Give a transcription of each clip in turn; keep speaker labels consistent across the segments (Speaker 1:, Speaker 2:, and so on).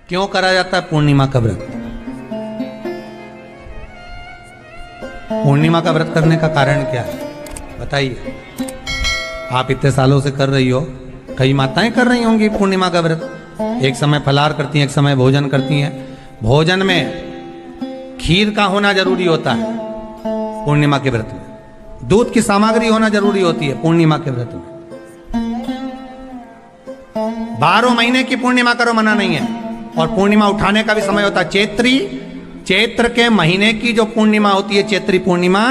Speaker 1: क्यों करा जाता है पूर्णिमा का व्रत? पूर्णिमा का व्रत करने का कारण क्या है बताइए? आप इतने सालों से कर रही हो, कई माताएं कर रही होंगी पूर्णिमा का व्रत। एक समय फलाहार करती हैं, एक समय भोजन करती हैं। भोजन में खीर का होना जरूरी होता है पूर्णिमा के व्रत में, दूध की सामग्री होना जरूरी होती है पूर्णिमा के व्रत में। 12 महीने की पूर्णिमा करो मना नहीं है। और पूर्णिमा उठाने का भी समय होता है चैत्र के महीने की जो पूर्णिमा होती है, चैत्री पूर्णिमा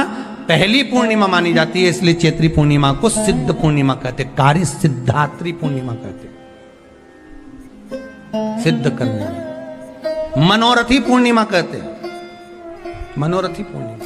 Speaker 1: पहली पूर्णिमा मानी जाती है, इसलिए चैत्री पूर्णिमा को सिद्ध पूर्णिमा कहते, कार्य सिद्धात्री पूर्णिमा कहते, सिद्ध करने में। मनोरथी पूर्णिमा कहते, मनोरथी पूर्णिमा।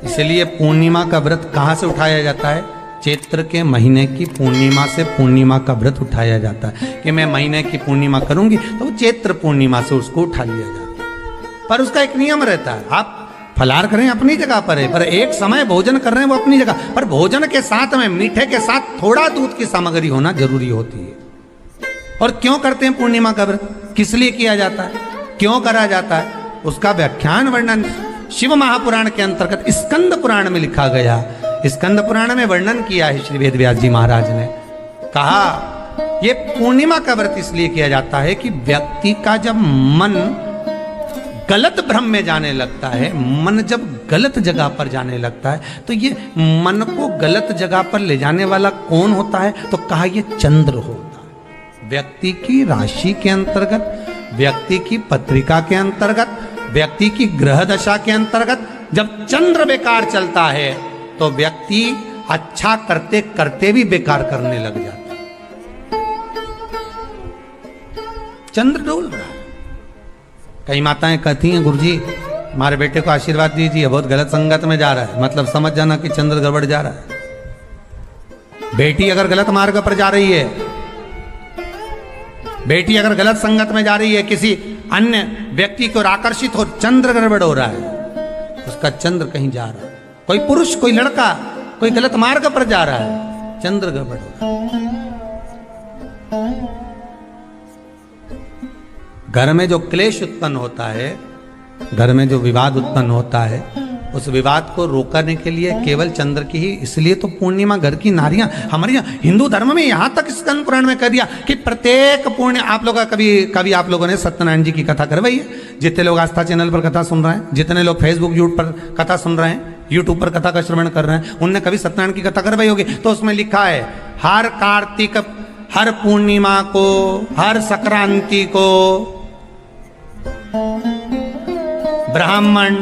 Speaker 1: इसलिए पूर्णिमा का व्रत कहां से उठाया जाता है? चैत्र के महीने की पूर्णिमा से पूर्णिमा का व्रत उठाया जाता है कि मैं महीने की पूर्णिमा करूंगी तो वो चैत्र पूर्णिमा से उसको उठा लिया जाता है। पर उसका एक नियम रहता है, आप फलाहार करें अपनी जगह पर है, पर एक समय भोजन कर रहे हैं वो अपनी जगह पर। भोजन के साथ में मीठे के साथ थोड़ा दूध की सामग्री होना जरूरी होती है। और क्यों करते हैं पूर्णिमा का व्रत, किस लिए किया जाता है, क्यों करा जाता है, उसका व्याख्यान वर्णन शिव महापुराण के अंतर्गत स्कंद पुराण में लिखा गया। स्कंद पुराण में वर्णन किया है श्री वेदव्यास जी महाराज ने। कहा ये पूर्णिमा का व्रत इसलिए किया जाता है कि व्यक्ति का जब मन गलत भ्रम में जाने लगता है, मन जब गलत जगह पर जाने लगता है, तो ये मन को गलत जगह पर ले जाने वाला कौन होता है? तो कहा ये चंद्र होता है। व्यक्ति की राशि के अंतर्गत, व्यक्ति की पत्रिका के अंतर्गत, व्यक्ति की ग्रह दशा के अंतर्गत जब चंद्र बेकार चलता है तो व्यक्ति अच्छा करते करते भी बेकार करने लग जाता है। चंद्र डोल रहा है। कई माताएं कहती हैं गुरुजी हमारे बेटे को आशीर्वाद दीजिए, बहुत गलत संगत में जा रहा है। मतलब समझ जाना कि चंद्र गड़बड़ जा रहा है। बेटी अगर गलत मार्ग पर जा रही है, बेटी अगर गलत संगत में जा रही है, किसी अन्य व्यक्ति को आकर्षित हो, चंद्र गड़बड़ हो रहा है, उसका चंद्र कहीं जा रहा है। कोई पुरुष, कोई लड़का, कोई गलत मार्ग पर जा रहा है, चंद्र गड़बड़ हो रहा है। घर में जो क्लेश उत्पन्न होता है, घर में जो विवाद उत्पन्न होता है, उस विवाद को रोकने के लिए केवल चंद्र की ही, इसलिए तो पूर्णिमा घर की नारियां हमारे यहाँ हिंदू धर्म में यहां तक स्कंद पुराण में कह दिया कि प्रत्येक पूर्ण, आप लोग कभी आप लोगों ने सत्यनारायण जी की कथा करवाई है? जितने लोग आस्था चैनल पर कथा सुन रहे हैं, जितने लोग फेसबुक यूट्यूब पर कथा सुन रहे हैं, यूट्यूब पर कथा का श्रवण कर रहे हैं, उनने कभी सत्यनारायण की कथा करवाई होगी। तो उसमें लिखा है हर कार्तिक, हर पूर्णिमा को, हर संक्रांति को ब्राह्मण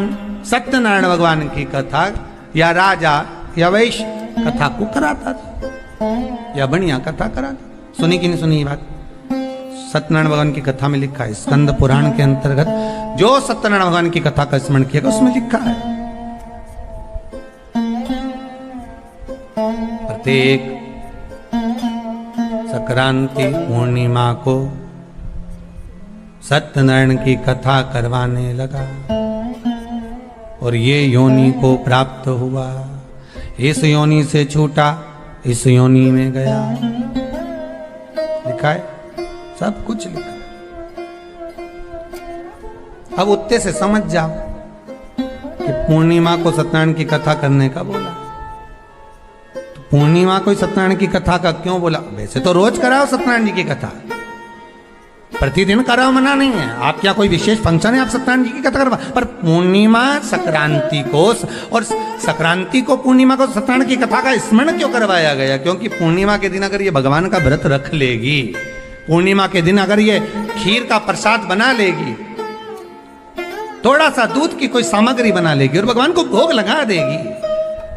Speaker 1: सत्यनारायण भगवान की कथा या राजा या वैश्य कथा को कराता था, या बढ़िया कथा कराता। सुनी कि नहीं सुनी ये बात? सत्यनारायण भगवान की कथा में लिखा है, स्कंद पुराण के अंतर्गत जो सत्यनारायण भगवान की कथा का स्मरण किया उसमें लिखा है प्रत्येक संक्रांति पूर्णिमा को सत्यनारायण की कथा करवाने लगा और ये योनि को प्राप्त हुआ, इस योनि से छूटा, इस योनि में गया। लिखा है, सब कुछ लिखा है। अब उत्ते से समझ जाओ कि पूर्णिमा को सत्यनारायण की कथा करने का बोला, तो पूर्णिमा को सत्यनारायण की कथा का क्यों बोला? वैसे तो रोज कराओ सत्यनारायण जी की कथा, प्रतिदिन कराओ, मना नहीं है। आप क्या कोई विशेष फंक्शन है आप सत्यनारायण जी की कथा करवा, पर पूर्णिमा संक्रांति को और संक्रांति को पूर्णिमा को सत्यनारायण की कथा का स्मरण क्यों करवाया गया? क्योंकि पूर्णिमा के दिन अगर ये भगवान का व्रत रख लेगी, पूर्णिमा के दिन अगर ये खीर का प्रसाद बना लेगी, थोड़ा सा दूध की कोई सामग्री बना लेगी और भगवान को भोग लगा देगी,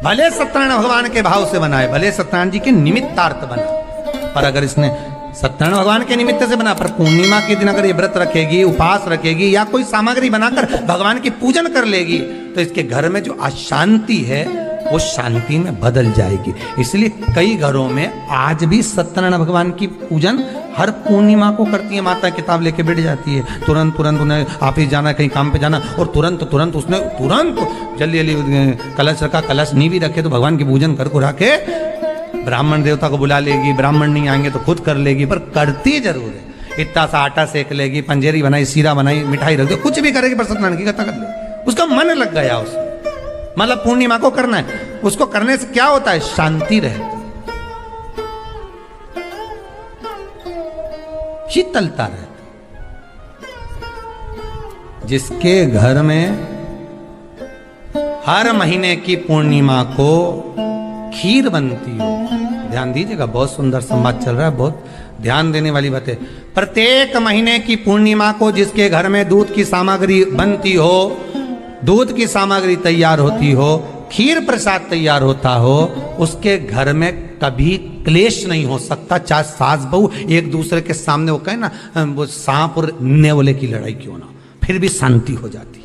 Speaker 1: भले सत्यनारायण भगवान के भाव से बनाए, भले सत्यनारायण जी के निमित्तार्थ बना, पर अगर इसने सत्यनारायण भगवान के निमित्त से बना, पर पूर्णिमा के दिन अगर ये व्रत रखेगी, उपवास रखेगी या कोई सामग्री बनाकर भगवान की पूजन कर लेगी, तो इसके घर में जो अशांति है वो शांति में बदल जाएगी। इसलिए कई घरों में आज भी सत्यनारायण भगवान की पूजन हर पूर्णिमा को करती है। माता किताब लेके बैठ जाती है, तुरंत उन्हें ऑफिस जाना, कहीं काम पे जाना, और तुरंत उसने जल्दी कलश रखा, कलश नहीं भी रखे तो भगवान की पूजन कर को रखे ब्राह्मण देवता को बुला लेगी, ब्राह्मण नहीं आएंगे तो खुद कर लेगी, पर करती जरूर है। इतना सा आटा सेक लेगी, पंजेरी बनाई, सीरा बनाई, मिठाई रख दो, कुछ भी करेगी पर सत्यनारायण की कथा कर लेगी। उसका मन लग गया उसमें, मतलब पूर्णिमा को करना है। उसको करने से क्या होता है? शांति रहती, शीतलता रहती। जिसके घर में हर महीने की पूर्णिमा को खीर बनती हो, ध्यान दीजिएगा, बहुत सुंदर संवाद चल रहा है, बहुत ध्यान देने वाली बात है। प्रत्येक महीने की पूर्णिमा को जिसके घर में दूध की सामग्री बनती हो, दूध की सामग्री तैयार होती हो, खीर प्रसाद तैयार होता हो, उसके घर में कभी क्लेश नहीं हो सकता। चाहे सास बहू एक दूसरे के सामने वो कहे ना, वो सांप और नेवले की लड़ाई क्यों ना, फिर भी शांति हो जाती है।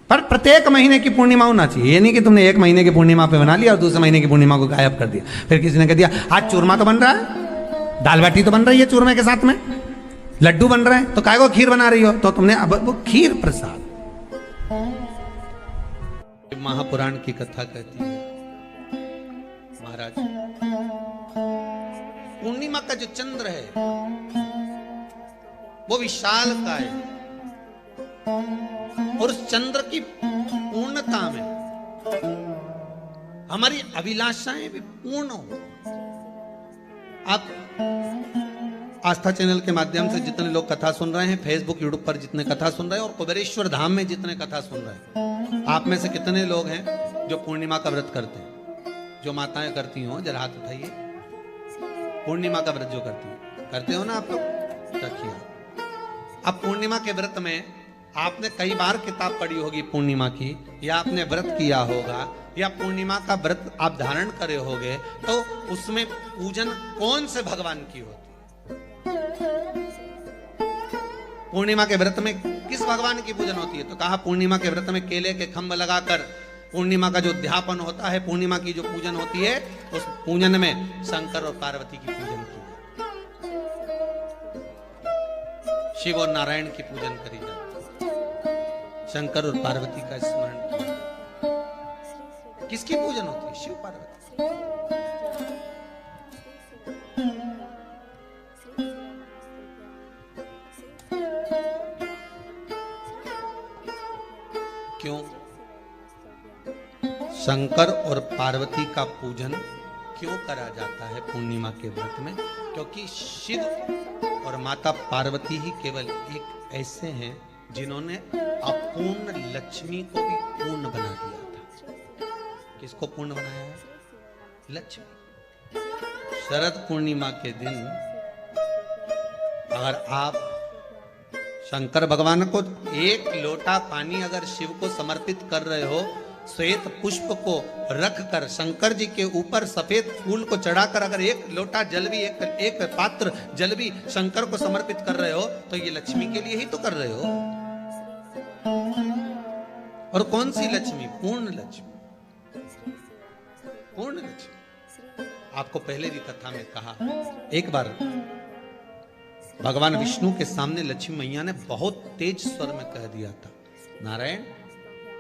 Speaker 1: पर प्रत्येक महीने की पूर्णिमा होना चाहिए। ये नहीं कि तुमने एक महीने की पूर्णिमा पे बना लिया और दूसरे महीने की पूर्णिमा को गायब कर दिया। फिर किसी ने कह दिया आज चूरमा तो बन रहा है, दाल बाटी तो बन रही है चूरमे के साथ में, लड्डू बन रहे हैं, तो काय को खीर बना रही हो? तो तुमने अब वो खीर प्रसाद। महापुराण की कथा कहती है, महाराज पूर्णिमा का जो चंद्र है वो विशाल का है, और उस चंद्र की पूर्णता में हमारी अभिलाषाएं भी पूर्ण हो। आप आस्था चैनल के माध्यम से जितने लोग कथा सुन रहे हैं, फेसबुक यूट्यूब पर जितने कथा सुन रहे हैं, और कुबेरेश्वर धाम में जितने कथा सुन रहे हैं, आप में से कितने लोग हैं जो पूर्णिमा का व्रत करते हैं? जो माताएं करती हो जरा हाथ उठाइए। पूर्णिमा का व्रत जो करते हो ना आप लोग, रखिए। अब पूर्णिमा के व्रत में आपने कई बार किताब पढ़ी होगी पूर्णिमा की, या आपने व्रत किया होगा, या पूर्णिमा का व्रत आप धारण करे होगे, तो उसमें पूजन कौन से भगवान की होती? पूर्णिमा के व्रत में किस भगवान की पूजन होती है? तो कहा पूर्णिमा के व्रत में केले के खंभ लगाकर पूर्णिमा का जो अध्यापन होता है, पूर्णिमा की जो पूजन होती है, उस पूजन में शंकर और पार्वती की पूजन की, शिव और नारायण की पूजन करी जाती है, शंकर और पार्वती का स्मरण किया। किसकी पूजन होती है? शिव पार्वती। क्यों शंकर और पार्वती का पूजन क्यों करा जाता है पूर्णिमा के व्रत में? क्योंकि शिव और माता पार्वती ही केवल एक ऐसे हैं जिन्होंने अपूर्ण लक्ष्मी को भी पूर्ण बना दिया था। किसको पूर्ण बनाया है? लक्ष्मी। शरद पूर्णिमा के दिन अगर आप शंकर भगवान को एक लोटा पानी अगर शिव को समर्पित कर रहे हो, श्वेत पुष्प को रखकर शंकर जी के ऊपर सफेद फूल को चढ़ाकर अगर एक लोटा जल भी, एक पात्र जल भी शंकर को समर्पित कर रहे हो, तो ये लक्ष्मी के लिए ही तो कर रहे हो। और कौन सी लक्ष्मी? पूर्ण लक्ष्मी। पूर्ण लक्ष्मी। आपको पहले भी कथा में कहा, एक बार भगवान विष्णु के सामने लक्ष्मी मैया ने बहुत तेज स्वर में कह दिया था, नारायण,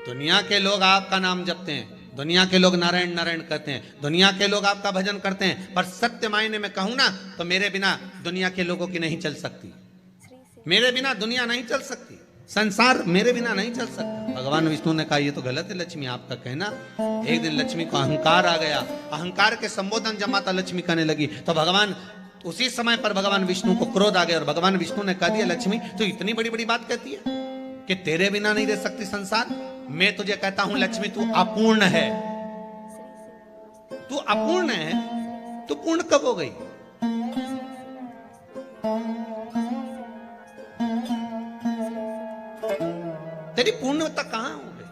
Speaker 1: दुनिया के लोग आपका नाम जपते हैं, दुनिया के लोग नारायण नारायण कहते हैं, दुनिया के लोग आपका भजन करते हैं, पर सत्य मायने में कहूं ना तो मेरे बिना दुनिया के लोगों की नहीं चल सकती, मेरे बिना दुनिया नहीं चल सकती, संसार मेरे बिना नहीं चल सकता। भगवान विष्णु ने कहा ये तो गलत है लक्ष्मी आपका कहना। एक दिन लक्ष्मी को अहंकार आ गया, अहंकार के संबोधन जब माता लक्ष्मी करने लगी तो भगवान उसी समय पर भगवान विष्णु को क्रोध आ गया और भगवान विष्णु ने कह दिया, लक्ष्मी तो इतनी बड़ी बड़ी बात कहती है कि तेरे बिना नहीं रह सकती संसार। मैं तुझे कहता हूं लक्ष्मी तू अपूर्ण है, तू अपूर्ण है, तू पूर्ण कब हो गई? तेरी पूर्णता कहां हो गई?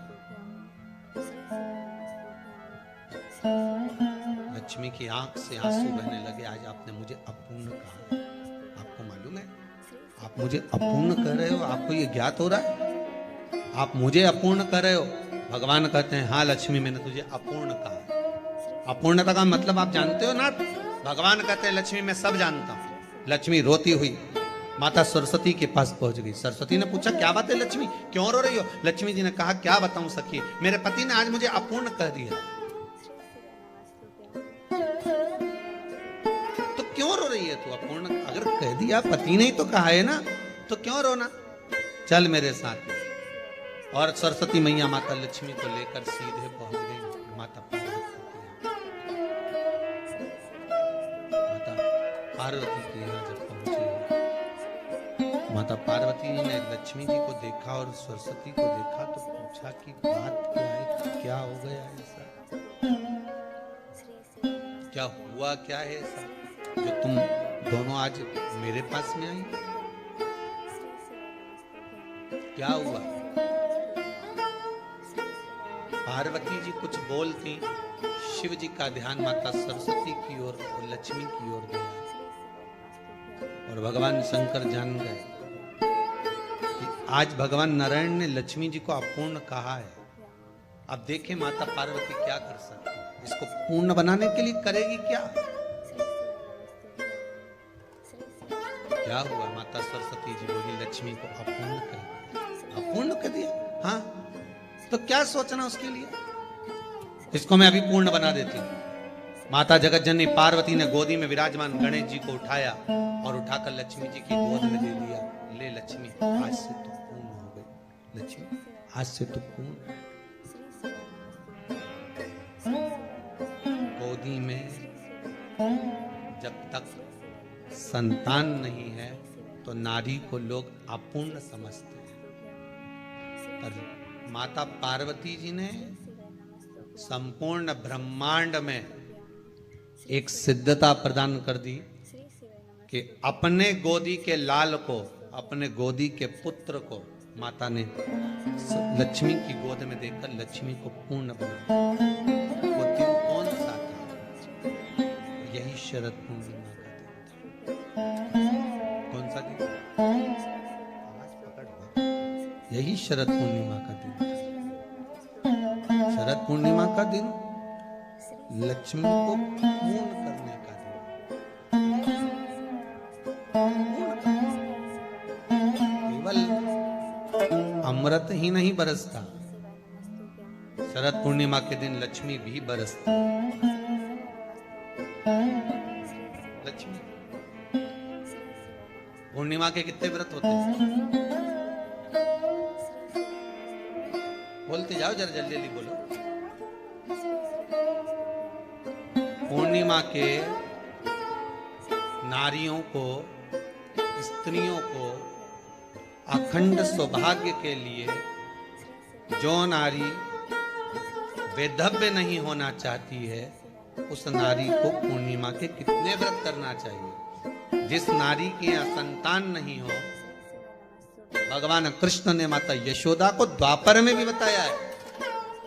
Speaker 1: लक्ष्मी की आंख से आंसू बहने लगे। आज आपने मुझे अपूर्ण कहा, आपको मालूम है आप मुझे अपूर्ण कह रहे हो? आपको ये ज्ञात हो रहा है आप मुझे अपूर्ण कर रहे हो? भगवान कहते हैं हाँ लक्ष्मी मैंने तुझे अपूर्ण कहा। अपूर्णता का मतलब आप जानते हो ना? भगवान कहते हैं लक्ष्मी मैं सब जानता हूं। लक्ष्मी रोती हुई माता सरस्वती के पास पहुंच गई। सरस्वती ने पूछा क्या बात है लक्ष्मी, क्यों रो रही हो? लक्ष्मी जी ने कहा क्या बताऊं सखी, मेरे पति ने आज मुझे अपूर्ण कह दिया। तू अपूर्ण, अगर कह दिया पति ने तो कहा है ना, तो क्यों रोना? चल मेरे साथ। और सरस्वती मैया माता लक्ष्मी को लेकर सीधे पहुंच गई माता पार्वती के यहाँ। जब पहुंची माता पार्वती ने लक्ष्मी जी को देखा और सरस्वती को देखा तो पूछा कि बात क्या है, क्या हो गया ऐसा, क्या हुआ, क्या है ऐसा जो तुम दोनों आज मेरे पास में आई, क्या हुआ? पार्वती जी कुछ बोलती, शिव जी का ध्यान माता सरस्वती की ओर और लक्ष्मी की ओर गया और भगवान शंकर जान गए कि आज भगवान नारायण ने लक्ष्मी जी को अपूर्ण कहा है। अब देखें माता पार्वती क्या कर सकती है, इसको पूर्ण बनाने के लिए करेगी क्या? क्या हुआ? माता सरस्वती जी बोली लक्ष्मी को अपूर्ण कर दिया। अपूर्ण कर दिया? हाँ, तो क्या सोचना उसके लिए, इसको मैं अभी पूर्ण बना देती हूँ। माता जगत जननी पार्वती ने गोदी में विराजमान गणेश जी को उठाया और उठाकर लक्ष्मी जी की गोद में दे दिया। ले लक्ष्मी, आज से तू पूर्ण हो गई। लक्ष्मी, आज से तू पूर्ण। गोदी में जब तक संतान नहीं है तो नारी को लोग अपूर्ण समझते हैं, पर माता पार्वती जी ने संपूर्ण ब्रह्मांड में एक सिद्धता प्रदान कर दी कि अपने गोदी के लाल को, अपने गोदी के पुत्र को माता ने लक्ष्मी की गोद में देकर लक्ष्मी को पूर्ण बना। वो दिन कौन सा था? यही शरद पूर्णिमा का दिन। कौन सा दिन? आवाज पकड़। यही शरद पूर्णिमा का दिन। शरद पूर्णिमा का दिन लक्ष्मी को पूर्ण करने का दिन। केवल अमृत ही नहीं बरसता, शरद पूर्णिमा के दिन लक्ष्मी भी बरसती। लक्ष्मी पूर्णिमा के कितने व्रत होते हैं? बोलते जाओ, जरा जल्दी जल्दी बोलो। पूर्णिमा के नारियों को, स्त्रियों को अखंड सौभाग्य के लिए, जो नारी वैधव्य नहीं होना चाहती है उस नारी को पूर्णिमा के कितने व्रत करना चाहिए? जिस नारी के यहाँ संतान नहीं हो, भगवान कृष्ण ने माता यशोदा को द्वापर में भी बताया है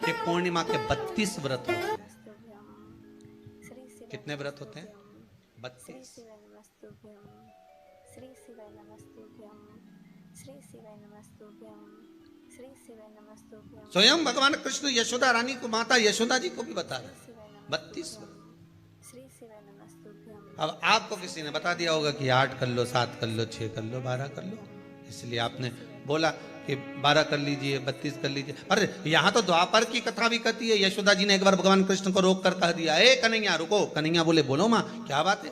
Speaker 1: कि पूर्णिमा के 32 व्रत होते हैं। कितने व्रत होते हैं? 32। स्वयं भगवान कृष्ण यशोदा रानी को, माता यशोदा जी को भी बता रहे 32 व्रत। अब आपको किसी ने बता दिया होगा कि 8 कर लो, 7 कर लो, 6 कर लो, 12 कर लो, इसलिए आपने बोला कि 12 कर लीजिए, 32 कर लीजिए। अरे यहाँ तो द्वापर की कथा भी कहती है। यशोदा जी ने एक बार भगवान कृष्ण को रोक कर कह दिया, ए कन्हैया रुको। कन्हैया बोले, बोलो माँ क्या बात है?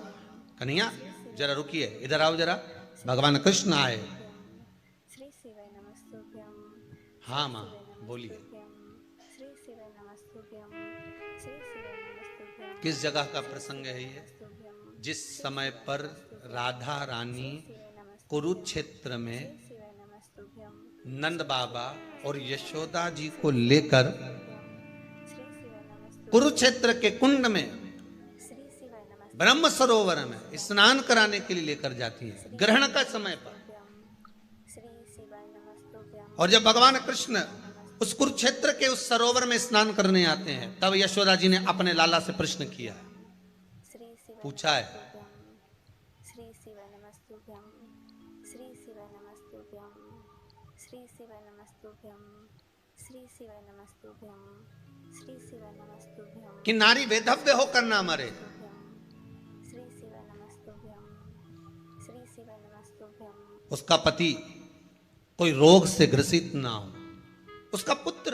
Speaker 1: कन्हैया जरा रुकिए, इधर आओ जरा। भगवान कृष्ण आए। हाँ माँ बोलिए। किस जगह का प्रसंग है ये? जिस समय पर राधा रानी कुरुक्षेत्र में नंद बाबा और यशोदा जी को लेकर कुरुक्षेत्र के कुंड में, ब्रह्म सरोवर में स्नान कराने के लिए लेकर जाती है, ग्रहण का समय पर। और जब भगवान कृष्ण उस कुरुक्षेत्र के उस सरोवर में स्नान करने आते हैं, तब यशोदा जी ने अपने लाला से प्रश्न किया, पूछा है, कि नारी वैधव्य होकर ना मरे। उसका पति कोई रोग से ग्रसित ना हो, उसका पुत्र